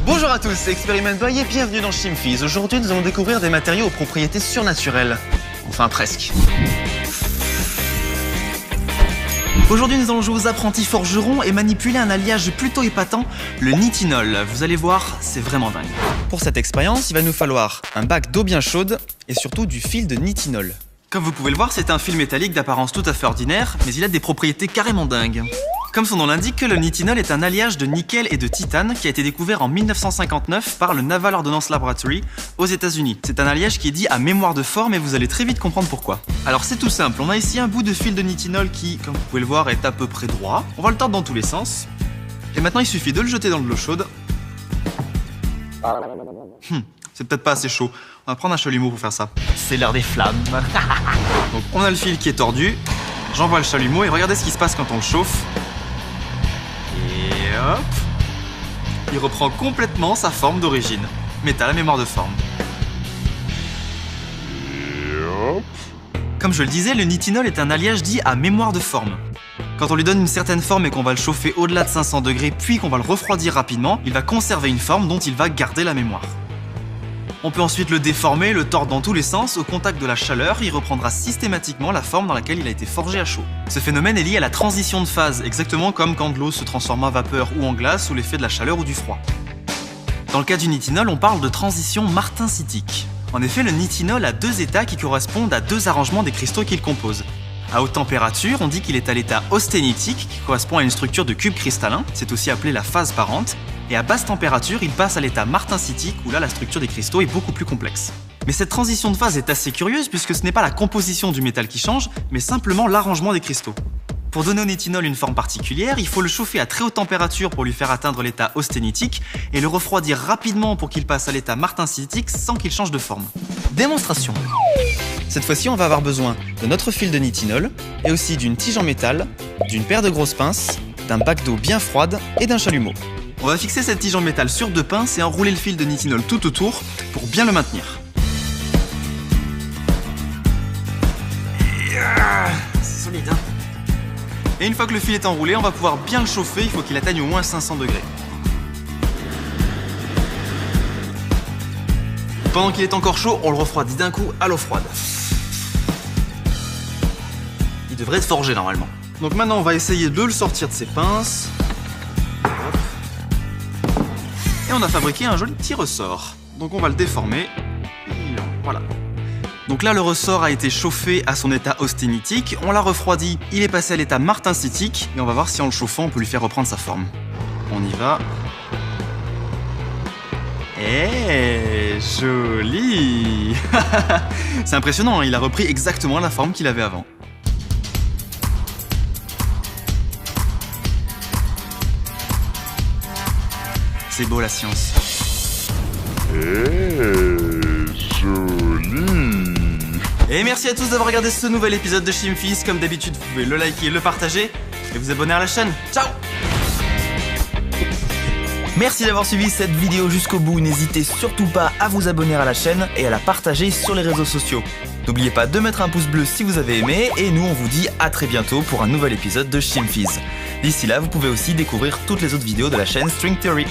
Bonjour à tous, c'est Experiment Boy et bienvenue dans Chimfizz. Aujourd'hui, nous allons découvrir des matériaux aux propriétés surnaturelles. Enfin, presque. Aujourd'hui, nous allons jouer aux apprentis forgerons et manipuler un alliage plutôt épatant, le nitinol. Vous allez voir, c'est vraiment dingue. Pour cette expérience, il va nous falloir un bac d'eau bien chaude et surtout du fil de nitinol. Comme vous pouvez le voir, c'est un fil métallique d'apparence tout à fait ordinaire, mais il a des propriétés carrément dingues. Comme son nom l'indique, le nitinol est un alliage de nickel et de titane qui a été découvert en 1959 par le Naval Ordnance Laboratory aux États-Unis. C'est un alliage qui est dit à mémoire de forme et vous allez très vite comprendre pourquoi. Alors c'est tout simple, on a ici un bout de fil de nitinol qui, comme vous pouvez le voir, est à peu près droit. On va le tordre dans tous les sens. Et maintenant il suffit de le jeter dans de l'eau chaude. C'est peut-être pas assez chaud. On va prendre un chalumeau pour faire ça. C'est l'heure des flammes. Donc on a le fil qui est tordu. J'envoie le chalumeau et regardez ce qui se passe quand on le chauffe. Et hop, il reprend complètement sa forme d'origine. Métal à mémoire de forme. Comme je le disais, le nitinol est un alliage dit à mémoire de forme. Quand on lui donne une certaine forme et qu'on va le chauffer au-delà de 500 degrés puis qu'on va le refroidir rapidement, il va conserver une forme dont il va garder la mémoire. On peut ensuite le déformer, le tordre dans tous les sens, au contact de la chaleur, il reprendra systématiquement la forme dans laquelle il a été forgé à chaud. Ce phénomène est lié à la transition de phase, exactement comme quand de l'eau se transforme en vapeur ou en glace sous l'effet de la chaleur ou du froid. Dans le cas du nitinol, on parle de transition martensitique. En effet, le nitinol a deux états qui correspondent à deux arrangements des cristaux qu'il compose. À haute température, on dit qu'il est à l'état austénitique, qui correspond à une structure de cube cristallin, c'est aussi appelé la phase parente, et à basse température, il passe à l'état martensitique, où là la structure des cristaux est beaucoup plus complexe. Mais cette transition de phase est assez curieuse puisque ce n'est pas la composition du métal qui change, mais simplement l'arrangement des cristaux. Pour donner au nitinol une forme particulière, il faut le chauffer à très haute température pour lui faire atteindre l'état austénitique et le refroidir rapidement pour qu'il passe à l'état martensitique sans qu'il change de forme. Démonstration. Cette fois-ci, on va avoir besoin de notre fil de nitinol et aussi d'une tige en métal, d'une paire de grosses pinces, d'un bac d'eau bien froide et d'un chalumeau. On va fixer cette tige en métal sur deux pinces et enrouler le fil de nitinol tout autour pour bien le maintenir. C'est solide, hein? Et une fois que le fil est enroulé, on va pouvoir bien le chauffer, il faut qu'il atteigne au moins 500 degrés. Pendant qu'il est encore chaud, on le refroidit d'un coup à l'eau froide. Il devrait être forgé normalement. Donc maintenant, on va essayer de le sortir de ses pinces. Et on a fabriqué un joli petit ressort. Donc on va le déformer. Voilà. Donc là, le ressort a été chauffé à son état austénitique. On l'a refroidi, il est passé à l'état martensitique. Et on va voir si en le chauffant, on peut lui faire reprendre sa forme. On y va. Eh, joli. C'est impressionnant, hein, il a repris exactement la forme qu'il avait avant. C'est beau la science. Joli. Et merci à tous d'avoir regardé ce nouvel épisode de Chimfizz. Comme d'habitude, vous pouvez le liker, le partager et vous abonner à la chaîne. Ciao! Merci d'avoir suivi cette vidéo jusqu'au bout. N'hésitez surtout pas à vous abonner à la chaîne et à la partager sur les réseaux sociaux. N'oubliez pas de mettre un pouce bleu si vous avez aimé et nous on vous dit à très bientôt pour un nouvel épisode de Chimfizz. D'ici là, vous pouvez aussi découvrir toutes les autres vidéos de la chaîne String Theory.